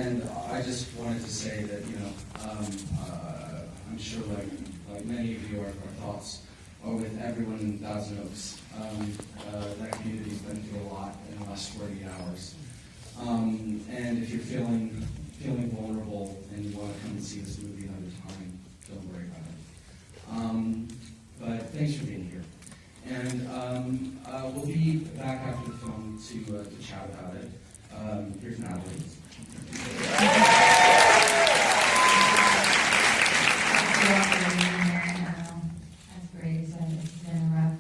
And I just wanted to say that, I'm sure like many of you, our thoughts are with everyone in Thousand Oaks. That community's been through a lot in the last 40 hours. And if you're feeling vulnerable and you want to come and see this movie another time, don't worry about it. But thanks for being here. And we'll be back after the film to chat about it. Here's Natalie. As Brady said, it's been a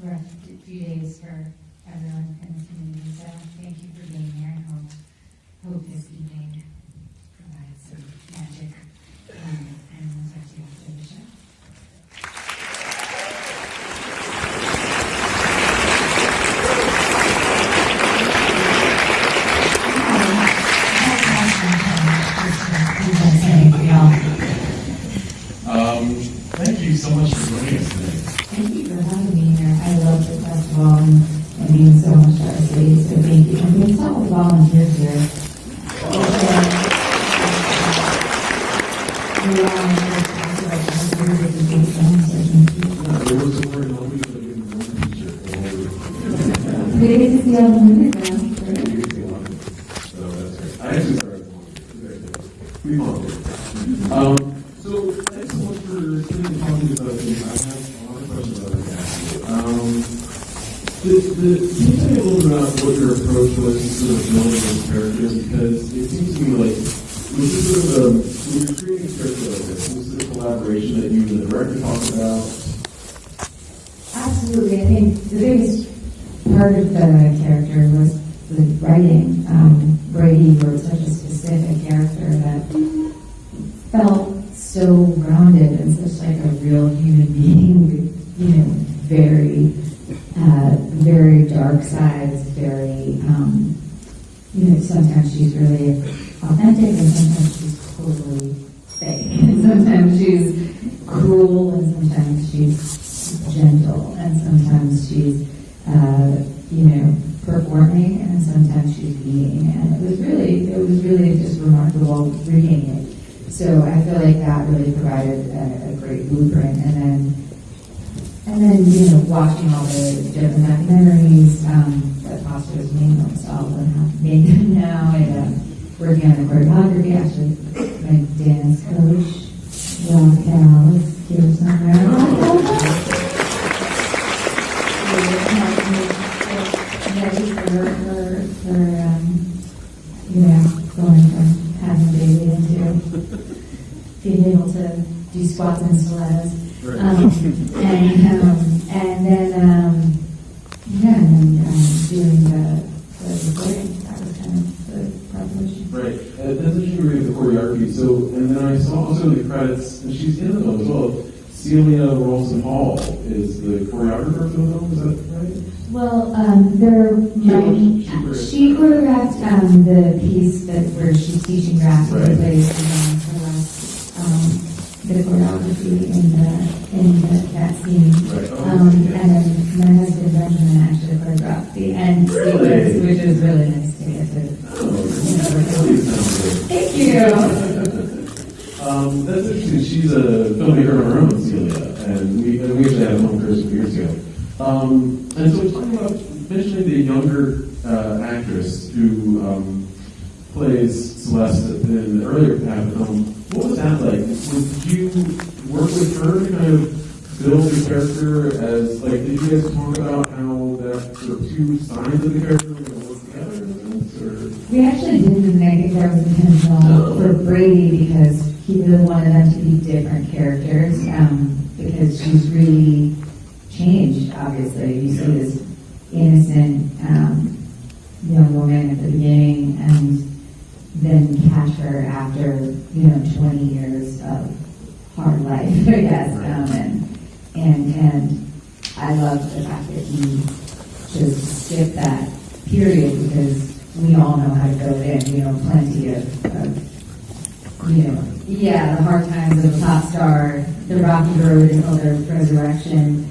rough few days for everyone in the community. So thank you for being here. I hope this evening provides some magic. And we'll talk to you after the show. Thank you so much for joining us today. Thank you for having me here. I love the festival and means so much to our city, so thank you. And we saw volunteers here. There was a word all week that we didn't want to teacher. We get to see all the movies now. So that's great. I actually started we volunteered. So thanks so much for sitting and talking about this. I have a lot of questions about that. Can you tell me a little bit about what your approach was to sort of building those characters? Because it seems to me like was this sort of when you're creating a character like this, was this a collaboration that you and the director talked about? Absolutely. I think the biggest part of the character was the writing. Brady wrote such a specific character that felt so rounded and such like a real human being with, very dark sides, very, sometimes she's really authentic and sometimes she's totally fake. And sometimes she's cruel and sometimes she's gentle and sometimes she's, performing and sometimes she's being. And it was really just remarkable reading it. So I feel like that really provided a great blueprint. And then watching all the different documentaries that Foster was made himself and have made them now, and working on the choreography, actually, my dance coach, Cal, is here somewhere. Ready for going from having a baby into being able to do squats and stilettos. Right. And then doing the recording. That was kind of the preparation. Right. That's interesting reading the choreography. So, and then I saw also in the credits, and she's in the film as well. Celia Rawson Hall is the choreographer for the film. Is that right? Well, she choreographed the piece where she's teaching Raffey Right. to play the choreography in that scene. Right. And then my husband Benjamin actually choreographed the end sequence, which is really nice to get to. Thank you. That's interesting. She's a filmmaker of her own, Celia, and we actually had a film Chris some years ago. And so talking about mentioning the younger actress who plays Celeste in the earlier half of the film, what was that like? Did you work with her to kind of build the character as, like, did you guys talk about how that sort of two sides of the character were going to work together in a sense, or? We actually didn't, and I think that was intentional for Brady because he really wanted them to be different characters because she's really changed, obviously. You see this innocent young woman at the beginning and then catch her after, 20 years of hard life, I guess. And I love the fact that he just skipped that period because we all know how to fill it in. Plenty of the hard times of a pop star, the rocky road until their resurrection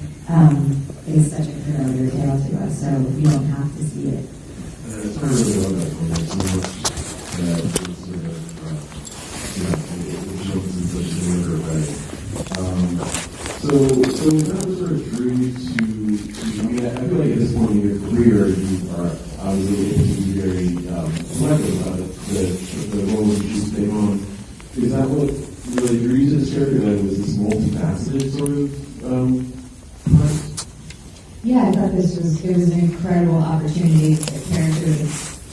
is such a familiar tale to us, so we don't have to see it. It's not really well that So that was sort of drew you to, I mean, I feel like at this point in your career, you are obviously able to be very selective about the roles you choose to take on. Is that what really drew you to this character, that it was this multifaceted sort of part? Yeah, I thought it was an incredible opportunity for a character to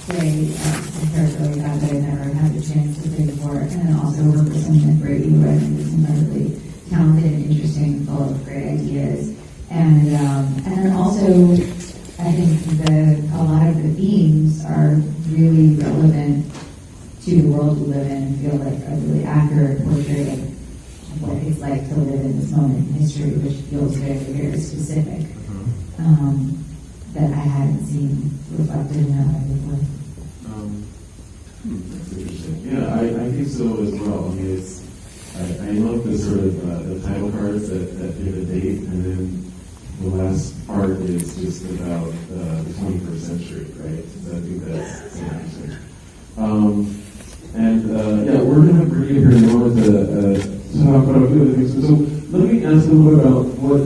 play a character like that I never had the chance to play before, and then also work with someone like Brady, who I think is incredibly talented and interesting, full of great ideas. And then also, I think a lot of the themes are really relevant to the world we live in and feel like a really accurate portrait of what it's like to live in this moment in history, which feels very, very specific. That I hadn't seen reflected in that way before. That's interesting. Yeah, I think so as well. I mean, I love the sort of the title cards that give a date, and then the last part is just about the 21st century, right? So I think that's interesting. Yeah, we're going to bring you here in a moment to talk about a few other things. So let me ask a little bit about what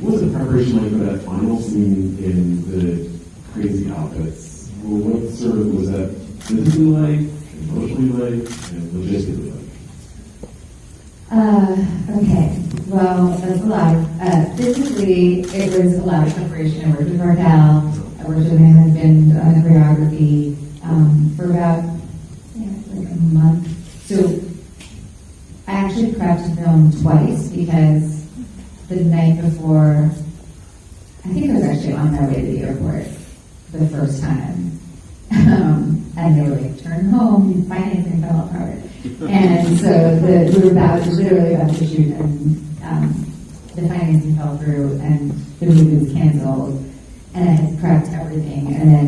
was the preparation like for that final scene in the crazy outfits? Well, what sort of was that physically like, emotionally like, and logistically like? Okay, well, that's a lot. Physically, it was a lot of preparation. I worked with Raffey, I worked with my husband on the choreography for about like a month. So I actually prepped to film twice because the night before, I think I was actually on my way to the airport the first time. And they were like, turn home, financing fell apart. And so we were literally about to shoot, and the financing fell through, and the movie was canceled. And I had prepped everything, and then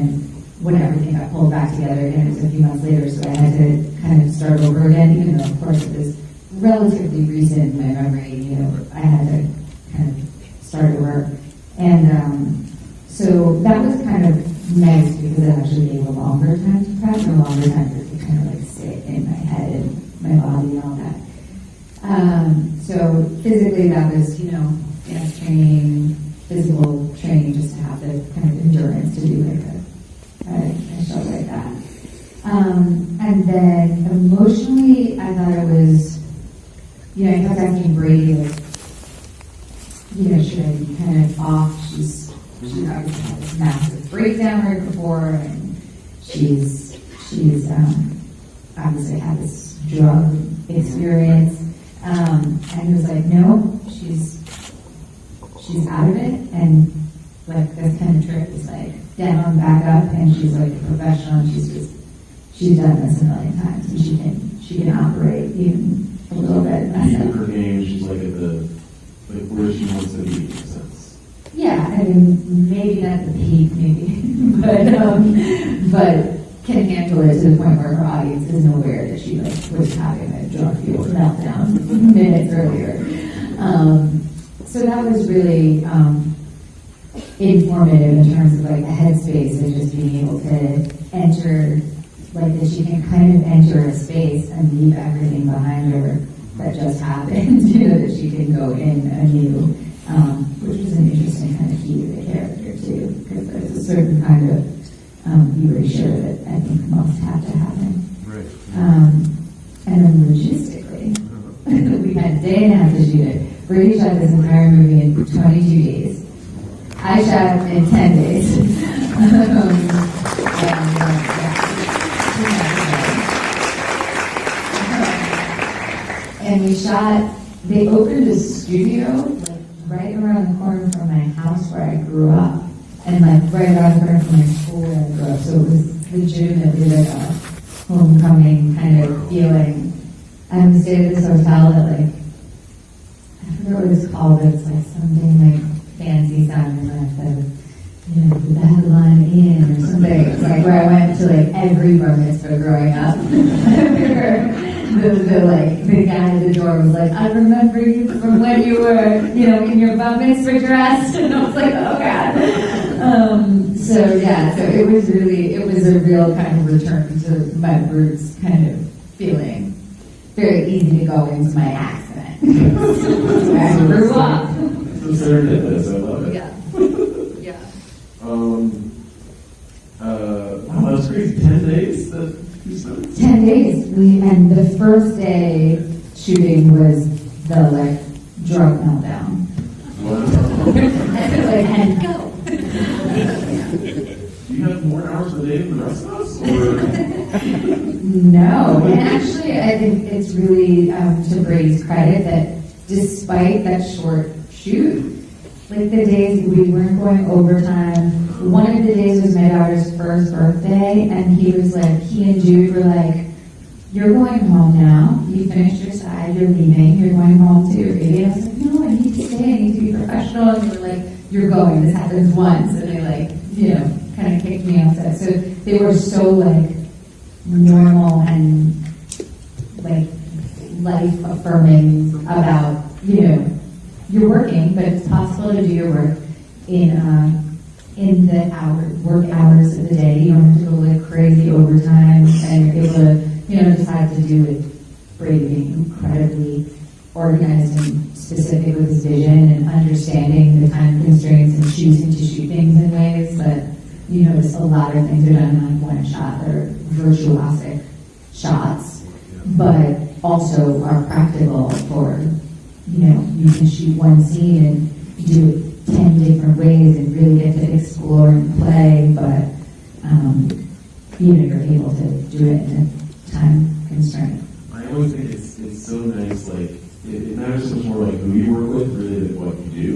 when everything got pulled back together, and it was a few months later, so I had to kind of start over again, even though, of course, it was relatively recent in my memory. I had to kind of start over. And so that was kind of nice because it actually gave a longer time to prep and a longer time for it to kind of like sit in my head and my body and all that. So physically that was, dance training, physical training, just to have the kind of endurance to do like a show like that. And then emotionally, I thought it was, I kept asking Brady, like, should I be kind of off? She obviously had this massive breakdown right before, and she's obviously had this drug experience. And he was like, no, she's out of it, and like this kind of trip is like down, back up, and she's like a professional, and she's done this a million times, and she can operate even a little bit. Her game, she's like at where she wants to be, in a sense. Yeah, I mean, maybe not the peak, maybe, but can handle it to the point where her audience is aware that she was having a drug-fueled meltdown minutes earlier. So that was really informative in terms of like the headspace and just being able to enter, like that she can kind of enter a space and leave everything behind her that just happened, that she can go in anew, which was an interesting kind of key to the character too, because there's a certain kind of erasure that I think must have to happen. Right. And then logistically, we had a day and a half to shoot it. Brady shot this entire movie in 22 days. I shot it in 10 days. And we shot, they opened a studio like right around the corner from my house where I grew up, and like right around the corner from my school where I grew up. So it was legitimately like a homecoming kind of feeling. I stayed at this hotel that like, I forget what it's called, but it's like something like fancy sounding like the Babylon Inn or something. It's like where I went to like every bar mitzvah growing up. The guy at the door was like, I remember you from when you were, in your bar mitzvah dress. And I was like, oh God. So it was a real kind of return to my roots kind of feeling. very easy to go into my accent. Where I grew up. So serendipitous, I love it. Yeah. Yeah. Wow, that was crazy. 10 days that you spent? 10 days. And the first day shooting was the drug meltdown. Wow. And go. Do you have more hours a day than the rest of us? Or? No. And actually, I think it's really to Brady's credit that despite that short shoot, the days we weren't going overtime. One of the days was my daughter's first birthday, and he and Jude were like, "You're going home now. You finished your side. You're leaving. You're going home to your baby." And I was like, "No, I need to stay. I need to be professional." And they were like, "You're going. This happens once." And they kind of kicked me outside. So they were so normal and life affirming about you're working, but it's possible to do your work in the work hours of the day. You don't have to go crazy overtime, and you're able to decide to do it. Brady being incredibly organized and specific with his vision and understanding the time constraints and choosing to shoot things in ways that you notice a lot of things are done in one shot. They're virtuosic shots, but also are practical for you can shoot one scene and do it 10 different ways and really get to explore and play, but you're able to do it in a time constraint. I always think it's so nice, it matters so much more who you work with really than what you do,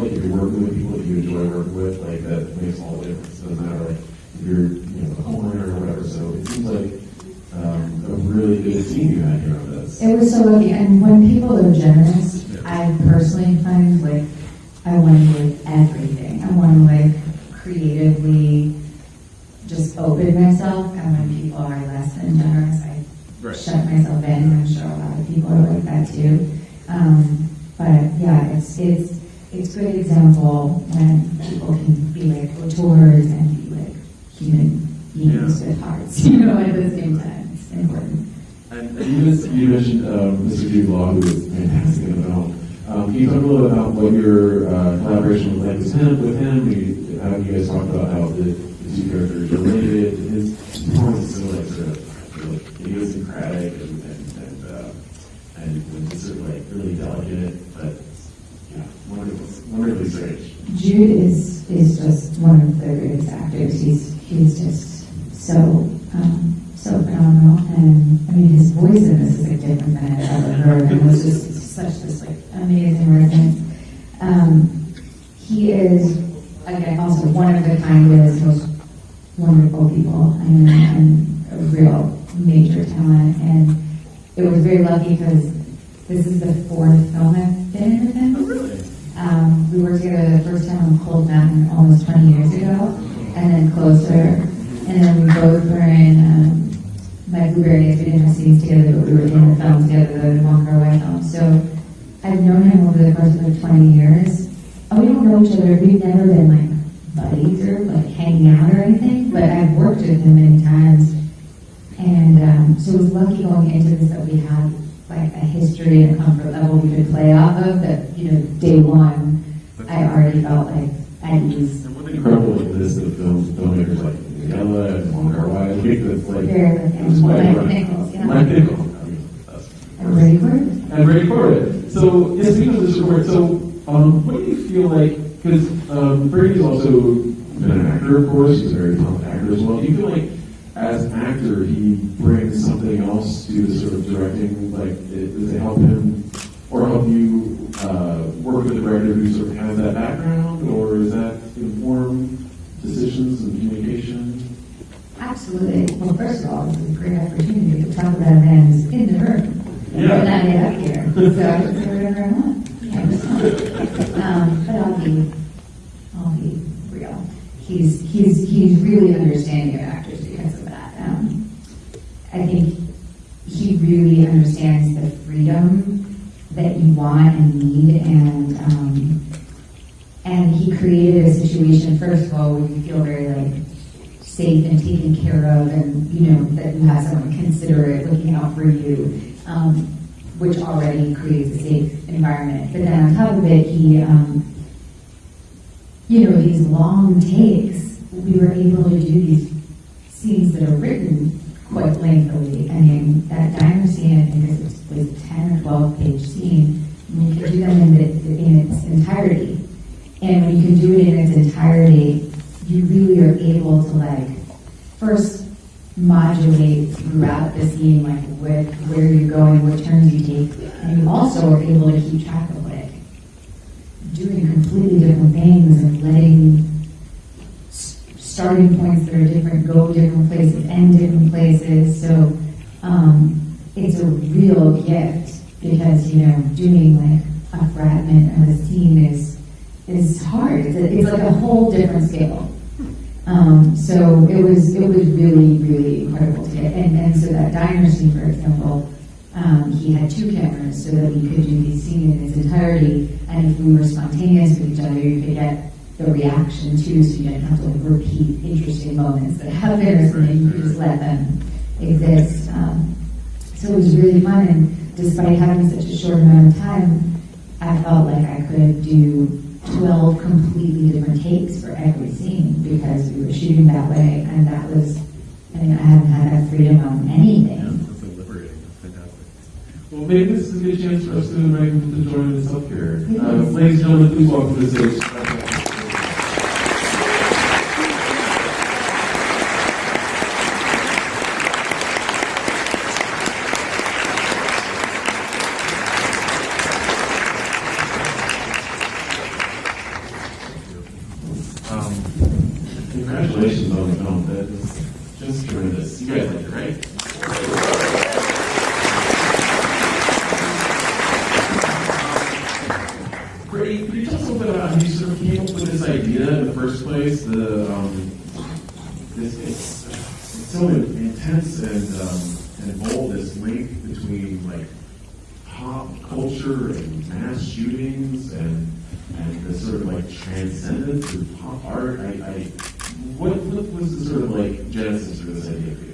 if you're working with people that you enjoy working with, that makes all the difference. It doesn't matter, if you're, a homeowner or whatever, so it seems like a really good team you had here on this. It was so lucky, and when people are generous, I personally find, I want to do everything. I want to, creatively just open myself, and when people are less than generous, I shut myself in. I'm sure a lot of people are like that too. But yeah, it's a good example when people can be auteurs and be human beings with hearts, at the same time. It's important. And you mentioned Mr. Jude Law, who is fantastic in the film. Can you talk a little bit about what your collaboration was like with him? How you guys talked about how the two characters related? His performance is so idiosyncratic and just really delicate, but wonderfully strange. Jude is just one of the greatest actors. He's just so phenomenal, and his voice in this is different than I've ever heard, and it was just such this amazing resonance. He is again also one of the kindest, most wonderful people, and a real major talent. And it was very lucky because this is the fourth film I've been in with him. Oh, really? We worked together the first time on Cold Mountain almost 20 years ago, and then Closer, and then we both were in My Blueberry Days. We didn't have scenes together, but we were in the film together, the Wong Kar-wai film. So I've known him over the course of 20 years. And we don't know each other. We've never been buddies or hanging out or anything, but I've worked with him many times. And so it was lucky going into this that we had a history and a comfort level we could play off of, that day one I already felt at ease. And what's incredible with this, the filmmakers Ella and Wong Kar-wai, Very Mike Nichols. And Brady Corbet. And Brady Corbet. So, speaking of this report, what do you feel because Brady's also been an actor, of course, he's a very talented actor as well. Do you feel as an actor, he brings something else to the sort of directing, does it help him or help you work with a director who sort of has that background, or does that inform decisions and communication? Absolutely. Well, first of all, this is a great opportunity to talk about a man who's in the room. Yeah. But not yet up here. So I can say whatever I want. But I'll be real. He's really understanding of actors because of that. I think he really understands the freedom that you want and need, and he created a situation, first of all, where you feel very safe and taken care of, and you know that you have someone considerate looking out for you, which already creates a safe environment. But then on top of it, he, you know, these long takes, we were able to do these scenes that are written quite lengthily. I mean, that diner scene, I think it was a 10 or 12 page scene. I mean, you could do them in its entirety. And when you can do it in its entirety, you really are able to, like, first modulate throughout the scene, like where you're going, what turns you take, and you also are able to keep track of, like, doing completely different things and letting starting points that are different go different places, end different places. So it's a real gift because, you know, doing like a fragment of a scene is hard. It's like a whole different scale. So it was really, really incredible to get. And so that diner scene, for example, he had 2 cameras so that we could do the scene in its entirety. And if we were spontaneous with each other, you could get the reaction too, so you didn't have to like repeat interesting moments that happen or something. You could just let them exist. So it was really fun, and despite having such a short amount of time, I felt like I could do 12 completely different takes for every scene because we were shooting that way, and that was, I mean, I haven't had that freedom on anything. Yeah, that's like liberating. That's fantastic. Well, maybe this is a good chance for us to invite him to join us up here. Ladies and gentlemen, please welcome to the stage. Congratulations on the film. That was just tremendous. You guys liked it, right? Brady, could you tell us a little bit about how you sort of came up with this idea in the first place? It's so intense and bold, this link between like pop culture and mass shootings and the sort of like transcendence of pop art. What was the sort of like genesis for this idea for you?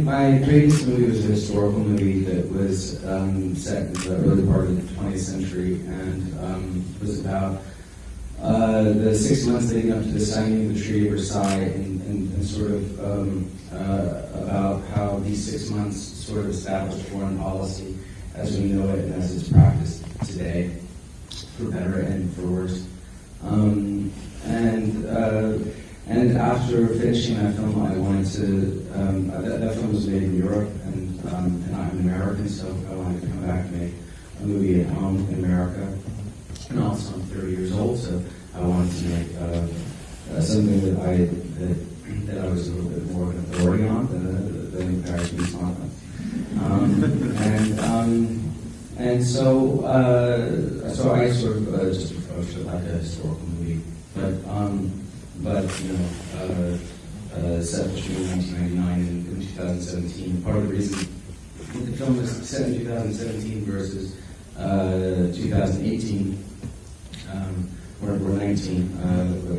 My previous movie was a historical movie that was set in the early part of the 20th century and was about the 6 months leading up to the signing of the Treaty of Versailles and sort of about how these 6 months sort of established foreign policy as we know it and as it's practiced today, for better and for worse. And after finishing that film, I wanted to. That film was made in Europe, and I'm an American, so I wanted to come back and make a movie at home in America. And also, I'm 30 years old, so I wanted to make something that I was a little bit more of an authority on than Paris Meets London. And so I sort of just approached it like a historical movie, but you know, set between 1999 and 2017. Part of the reason the film was set in 2017 versus 2018, or 19,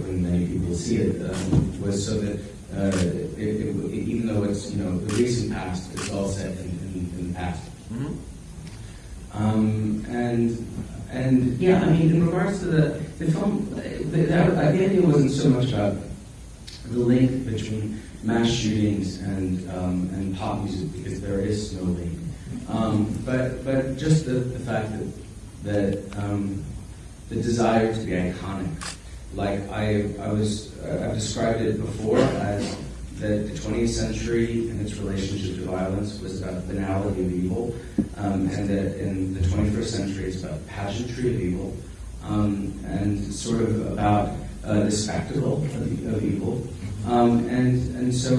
when many people see it, was so that even though it's, you know, the recent past, it's all set in the past. Mm-hmm. And yeah, I mean, in regards to the film, the idea wasn't so much about the link between mass shootings and pop music, because there is no link. But just the fact that the desire to be iconic. Like I've described it before as that the 20th century and its relationship to violence was about the banality of evil, and that in the 21st century it's about pageantry of evil, and sort of about the spectacle of evil, and so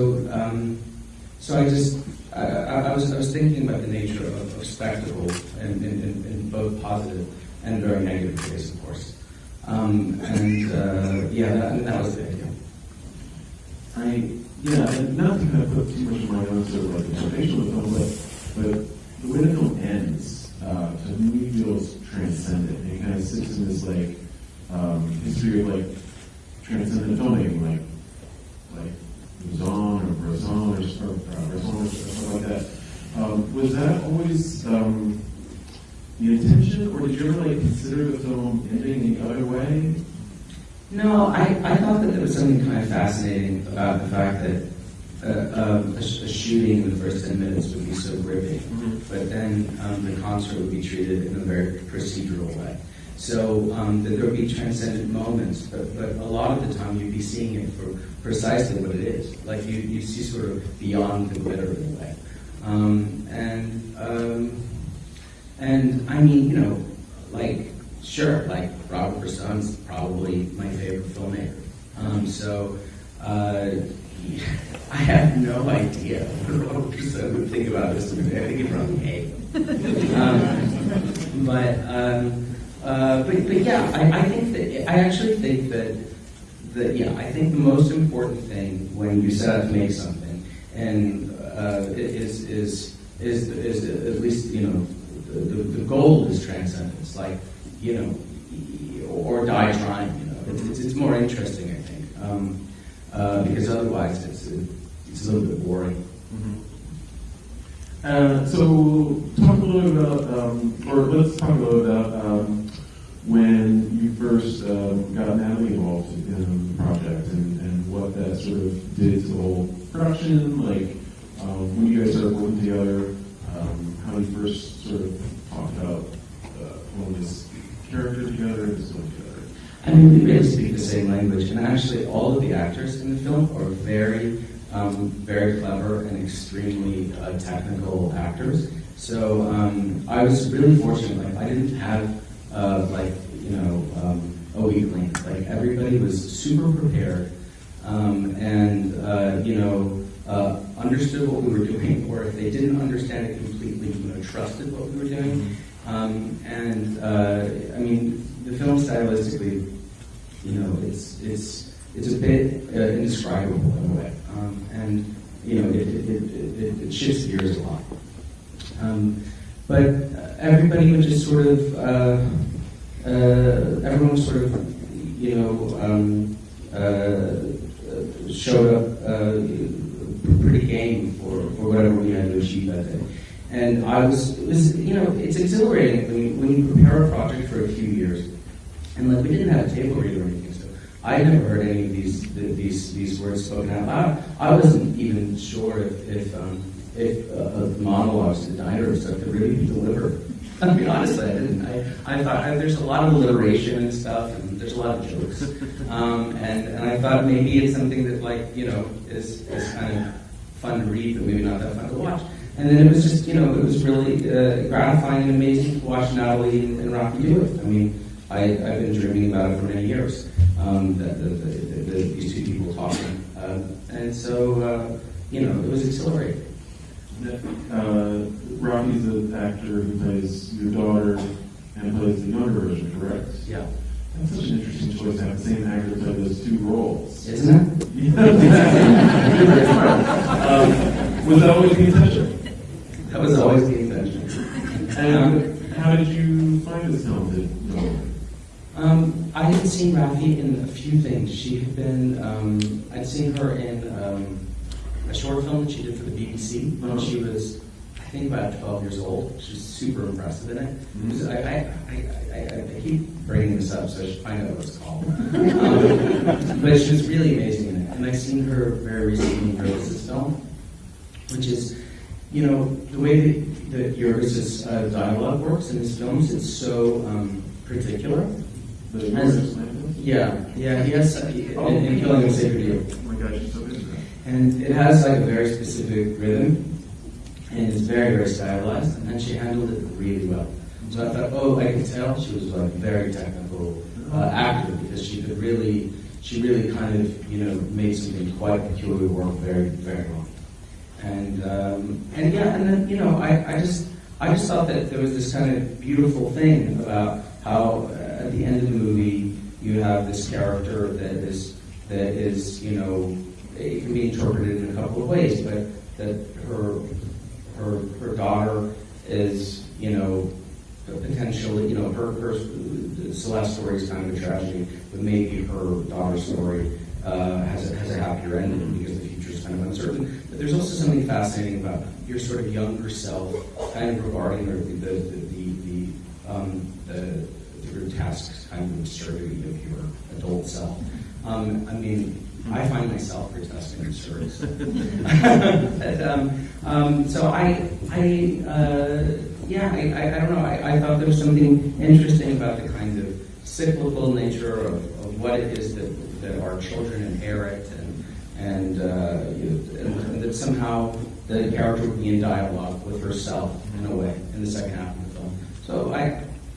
I was thinking about the nature of spectacle in both positive and very negative ways, of course, that was the idea. And not to kind of put too much of my own sort of like interpretation of the film, but the way the film ends, to me feels transcendent. And it kind of sits in this like history of like transcendent filmmaking, like Luzon or Brazon or something like that. Was that always the intention, or did you ever consider the film ending the other way? No, I thought that there was something kind of fascinating about the fact that a shooting in the first 10 minutes would be so gripping, but then the concert would be treated in a very procedural way. So that there would be transcendent moments, but a lot of the time you'd be seeing it for precisely what it is. Like you see sort of beyond the glitter in a way. And I mean, sure, Robert Bresson's probably my favorite filmmaker. I have no idea what Robert Bresson would think about this movie. I think he'd probably hate it. But yeah, I think that I actually think that I think the most important thing when you set out to make something and is at least the goal is transcendence, or die trying. It's more interesting, I think, because otherwise it's a little bit boring. So talk a little about, let's talk a little about when you first got Natalie involved in the project and what that sort of did to the whole production, when you guys started working together, how you first sort of talked about pulling this character together and this film together. I mean, we really speak the same language, and actually all of the actors in the film are very, very clever and extremely technical actors. So I was really fortunate. I didn't have a weak link. Everybody was super prepared and understood what we were doing, or if they didn't understand it completely, trusted what we were doing. I mean, the film stylistically, it's a bit indescribable in a way, it shifts gears a lot. But everybody would just sort of, everyone was sort of, showed up pretty game for whatever we had to achieve that day. And it's exhilarating when you prepare a project for a few years. And we didn't have a table read or anything, so I had never heard any of these words spoken out loud. I wasn't even sure if a monologues to diner or stuff could really be delivered. I mean, honestly, I didn't. I thought there's a lot of alliteration and stuff, and there's a lot of jokes. And I thought maybe it's something that is kind of fun to read, but maybe not that fun to watch. And then it was just, it was really gratifying and amazing to watch Natalie and Raffey do it. I mean, I've been dreaming about it for many years, these two people talking. And so, it was exhilarating. Raffey's the actor who plays your daughter and plays the younger version, correct? Yeah. That's such an interesting choice to have the same actor play those two roles. Isn't it? Was that always the intention? That was always the intention. And how did you find this talented woman? I had seen Raffey in a few things. She had been, I'd seen her in a short film that she did for the BBC when she was, I think, about 12 years old. She was super impressive in it. I keep bringing this up, so I should find out what it's called. But she was really amazing in it. And I've seen her very recently in Brutalist film, which is, the way that Yorgos's dialogue works in his films, it's so particular. Yeah, he has, in Killing a Sacred Deer. Oh my gosh, she's so good at that. And it has a very specific rhythm, and it's very, very stylized, and she handled it really well. So I thought, I could tell she was a very technical actor, because she really kind of, made something quite peculiar work very, very well. And then I just thought that there was this kind of beautiful thing about how at the end of the movie you have this character that is it can be interpreted in a couple of ways, but that her daughter is potential, her Celeste's story is kind of a tragedy, but maybe her daughter's story has a happier ending because the future is kind of uncertain. But there's also something fascinating about your sort of younger self, kind of regarding the grotesque kind of absurdity of your adult self. I find myself grotesque and absurd. So I don't know. I thought there was something interesting about the kind of cyclical nature of what it is that our children inherit, and that somehow the character would be in dialogue with herself in a way in the second half of the film.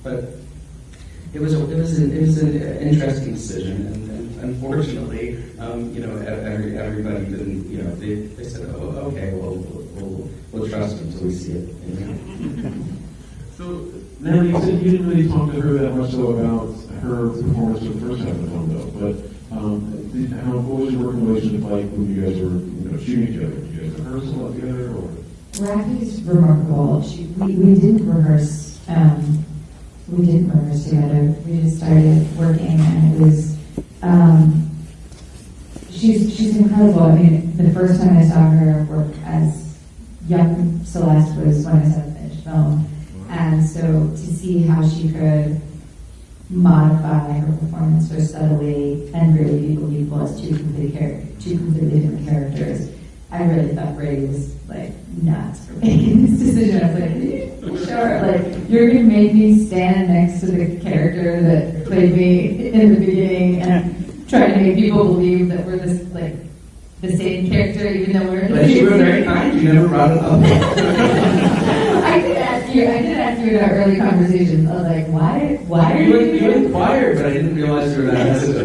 But it was an interesting decision, and unfortunately, everybody didn't. They said, "Oh, okay, we'll trust him until we see it." So, Natalie, you said you didn't really talk to her that much though about her performance in the first half of the film, though. But what was your working relationship like when you guys were shooting together? Did you guys rehearse a lot together, or? Raffey's remarkable. We didn't rehearse. We didn't rehearse together. We just started working, and it was. She's incredible. I mean, the first time I saw her work as young Celeste was when I saw the finished film, and so to see how she could modify her performance so subtly and really be believable as two completely different characters. I really thought Brady was like nuts for making this decision. I was like, sure, like you're gonna make me stand next to the character that played me in the beginning and try to make people believe that we're this like the same character, even though we're. But you were very kind. You never brought it up. I did ask you in our early conversations. I was like, why are you? You inquired, but I didn't realize you were that hesitant.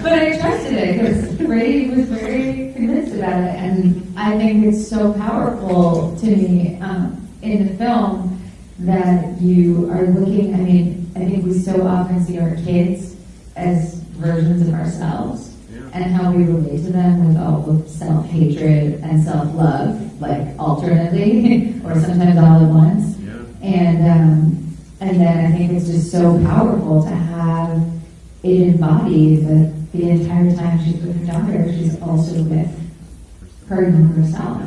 But I trusted it because Brady was very convinced about it, and I think it's so powerful to me in the film that you are looking. I mean, I think we so often see our kids as versions of ourselves. And how we relate to them with all the self-hatred and self-love, like alternately, or sometimes all at once. Yeah. And then I think it's just so powerful to have it embodied that the entire time she's with her daughter, she's also with her younger self.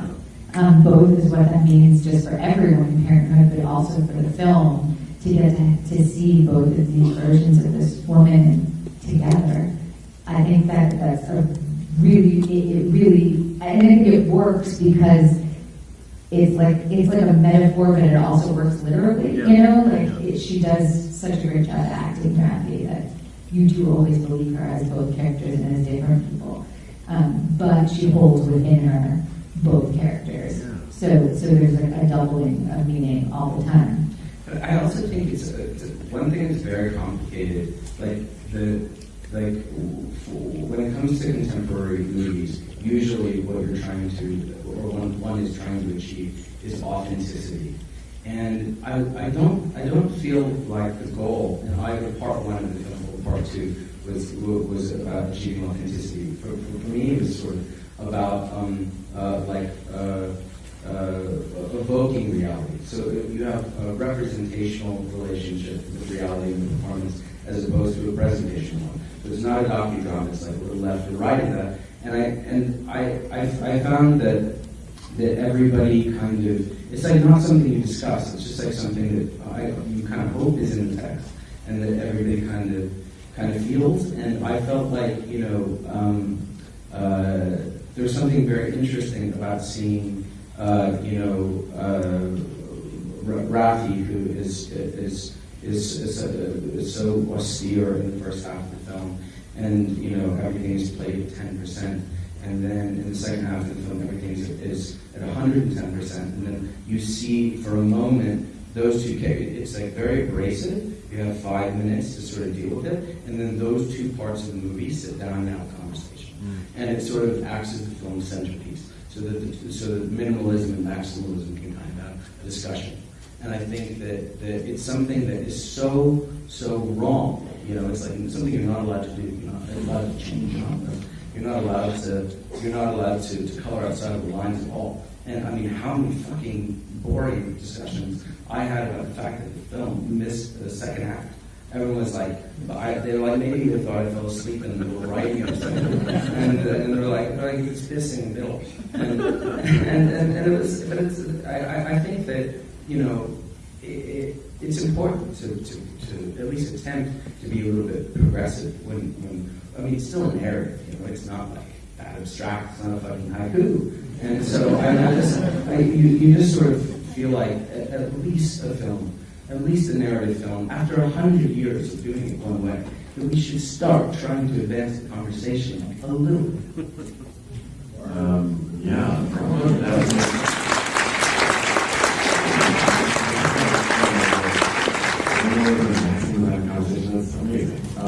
Both is what that means just for everyone in parenthood, but also for the film to get to see both of these versions of this woman together. I think that's I think it works because it's like a metaphor, but it also works literally. Yeah. She does such a great job acting Raffey that you do always believe her as both characters and as different people. But she holds within her both characters. Yeah. So there's like a doubling of meaning all the time. But I also think it's one thing that's very complicated, when it comes to contemporary movies, usually what you're trying to, or one is trying to achieve, is authenticity. And I don't feel like the goal in either part one of the film or part two was about achieving authenticity. For me, it was sort of about evoking reality. So you have a representational relationship with reality in the performance as opposed to a presentational one. So it's not a docudrama, it's like a little left and right of that. And I found that everybody kind of, it's like not something you discuss, it's just like something that you kind of hope is in the text and that everybody kind of feels. And I felt like, there's something very interesting about seeing Raffey, who is so austere in the first half of the film, and everything is played at 10%, and then in the second half of the film everything is at 110%, and then you see for a moment those two characters. It's like very abrasive. You have 5 minutes to sort of deal with it, and then those two parts of the movie sit down and have a conversation, and it sort of acts as the film's centerpiece, so that minimalism and maximalism can kind of have a discussion. And I think that it's something that is so wrong. It's like something you're not allowed to do. You're not allowed to change genre. You're not allowed to color outside of the lines at all. And I mean, how many fucking boring discussions I had about the fact that the film missed the second act. Everyone was like, they were like, maybe they thought I fell asleep in the middle of writing or something. And they were like, it's missing in the middle. And it was, but it's, I think that, you know, it's important to at least attempt to be a little bit progressive when I mean, it's still a narrative, you know, it's not like that abstract, it's not a fucking haiku. And so you just sort of feel like at least a film, at least a narrative film, after 100 years of doing it one way, that we should start trying to advance the conversation a little bit. That's amazing. I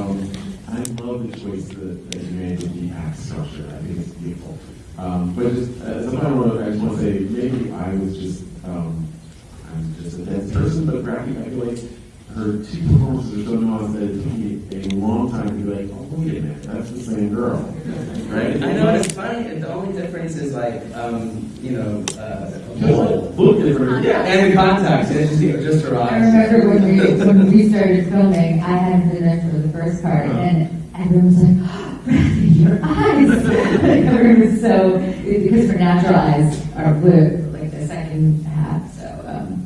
love the choice that you made with the act structure. I think it's beautiful. But just as a final note, I just want to say maybe I was just I'm just a dense person, but Raffey, I feel like her two performances are so nuanced that it took me a long time to be like, oh wait a minute, that's the same girl, right? I know, it's funny. The only difference is like look different. Yeah, and the contacts. It's just her eyes. I remember when we started filming, I hadn't been there for the first part, and everyone was like, oh, Raffey, your eyes! Like, everyone was so, because her natural eyes are blue, like the second half, so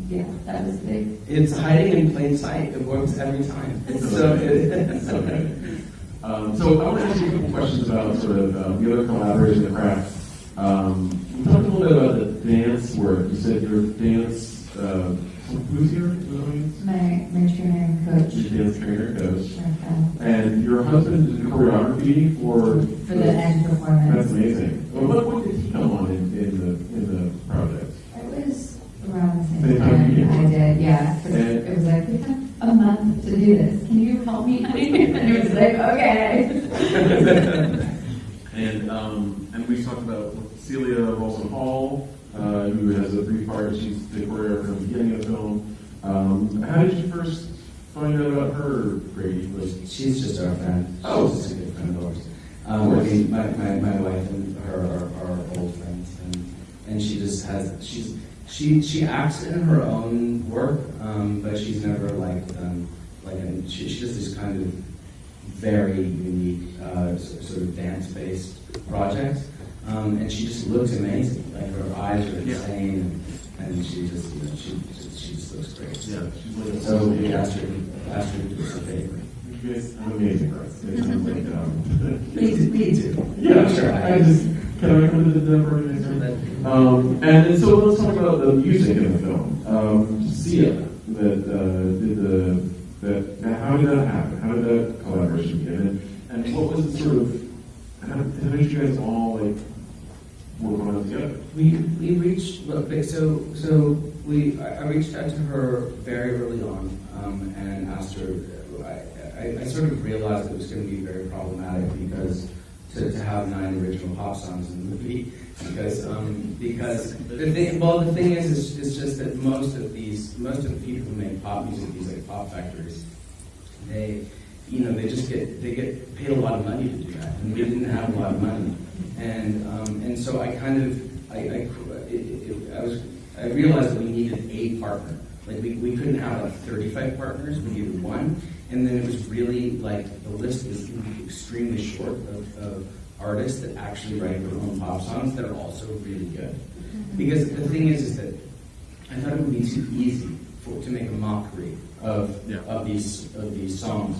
yeah, that was big. It's hiding in plain sight. It works every time. It's so good. So good. So I want to ask you a couple questions about sort of the other collaboration, the craft. You talked a little bit about the dance work. You said your dance, who's here? My trainer and coach. Your dance trainer and coach. Okay. And your husband did choreography for the end performance. That's amazing. Well, what did he come on in the project? It was around the Same same time time you did. I did, yeah. 'Cause And- it was like, we have a month to do this. Can you help me, honey? And it was like, okay. And we talked about Celia Rolson Hall, who has a brief part. She's the choreographer from the beginning of the film. How did you first find out about her, Brady? She's just our friend. Oh. She's just a good friend of ours. I mean, my wife and her are old friends, and she just has she acts in her own work, but she's never she does this kind of very unique sort of dance-based project, and she just looks amazing. Like her eyes are insane, and she just she just looks great. Yeah, she's like So we asked her to do us a favor. You guys are amazing, guys. It sounds like Me too. yeah, Sure. I just can I recommend it for you guys? And so let's talk about the music in the film. Sia that did how did that happen? How did that collaboration begin? And what was it sort of? How did you guys all like work on it together? We reached I reached out to her very early on and asked her. I sort of realized it was going to be very problematic because to have 9 original pop songs in the movie because the thing is it's just that most of the people who make pop music, these like pop factories, they get paid a lot of money to do that, and we didn't have a lot of money, and so I realized that we needed a partner. Like we couldn't have like 35 partners, we needed one, and then it was really like the list was extremely short of artists that actually write their own pop songs that are also really good. Because the thing is that I thought it would be too easy to make a mockery of these songs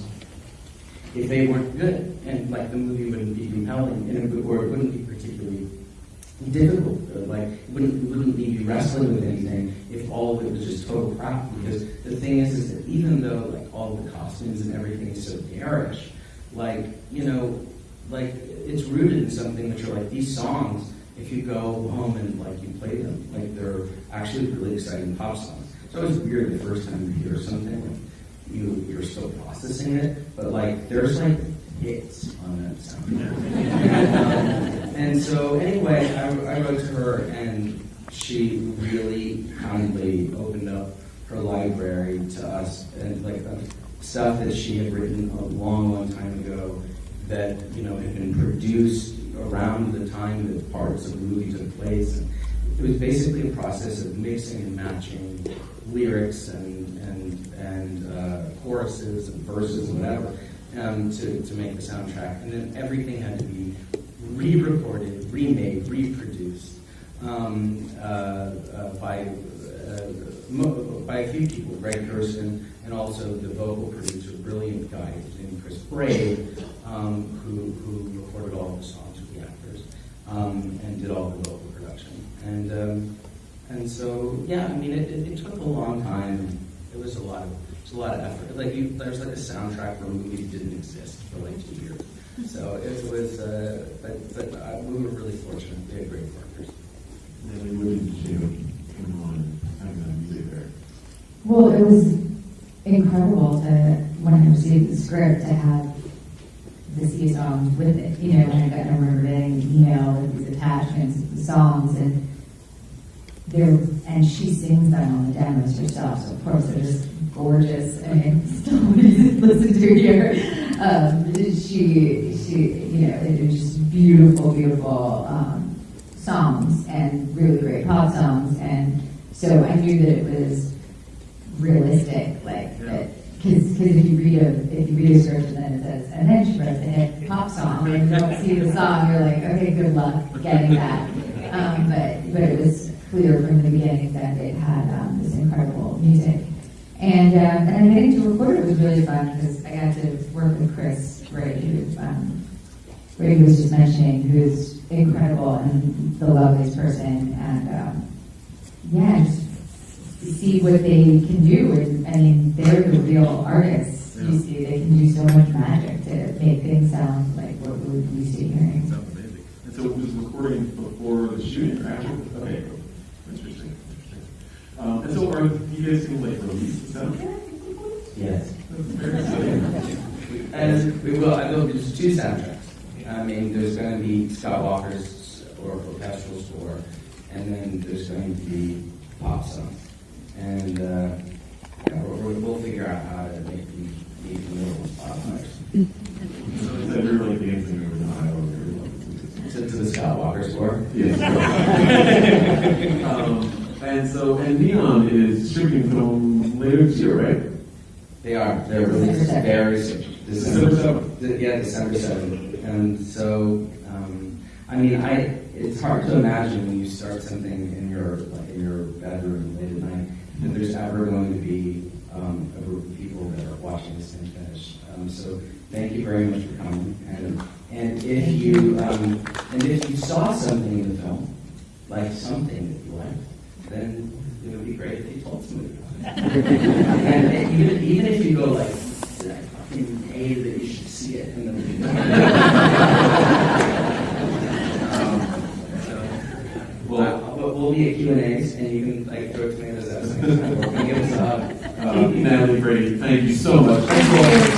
if they weren't good, and like the movie wouldn't be compelling, or it wouldn't be particularly difficult. Like it wouldn't leave you wrestling with anything if all of it was just total crap. Because the thing is that even though like all the costumes and everything is so garish, like it's rooted in something which are like these songs. If you go home and like you play them, like they're actually really exciting pop songs. It's always weird the first time you hear something, like you're still processing it, but like there's like hits on that sound. And so anyway, I wrote to her, and she really kindly opened up her library to us, and like stuff that she had written a long time ago that had been produced around the time that parts of the movie took place. And it was basically a process of mixing and matching lyrics and choruses and verses and whatever to make the soundtrack. And then everything had to be re-recorded, remade, reproduced by a few people, Greg Kirsten, and also the vocal producer, brilliant guy named Chris Brady, who recorded all of the songs with the actors and did all the vocal production. And so, yeah, I mean, it took a long time. It was a lot of effort. There's like a soundtrack for a movie that didn't exist for like 2 years. So it was, we were really fortunate. We had great partners. Natalie, what did you come on having that music there? Well, it was incredible when I received the script, to have the C songs with it. You know, when I remember getting the email with these attachments of the songs, and she sings them on the demos herself, so of course they're just gorgeous. I mean, still listen to here. She, you know, it was just beautiful songs, and really great pop songs, and so I knew that it was realistic, like that. Because if you read a script and then it says, and then she writes a hit pop song, and you don't see the song, you're like, okay, good luck getting that. But it was clear from the beginning that it had this incredible music. And getting to record it was really fun, because I got to work with Chris Brady, who Brady was just mentioning, who's incredible and the loveliest person. And just see what they can do. And I mean, they're the real artists. You see, they can do so much magic to make things sound like what we're used to hearing. Sounds amazing. And so it was recording before the shooting or after? Okay, cool. Interesting. And so are you guys going to release the soundtrack? Yes. That's very exciting. And we will. I will do 2 soundtracks. I mean, there's going to be Scott Walker's orchestral score, and then there's going to be pop songs. And we'll figure out how to make these little pop songs. So is that you're like dancing over the aisle? To the Scott Walker score? Yes. And Neon is distributing film later this year, right? They are. They're released very soon. December 7th. Yeah, December 7th. And so, I mean, it's hard to imagine when you start something in your bedroom late at night that there's ever going to be a group of people that are watching this thing finish. So thank you very much for coming. And if you saw something in the film, like something that you liked, then it would be great if you told somebody about it. And even if you go like, I fucking hated that you should see it, and then we'll be at Q&As, and you can like throw tomatoes at us next time. Or give us a hug. Natalie Brady, thank you so much. Thank you.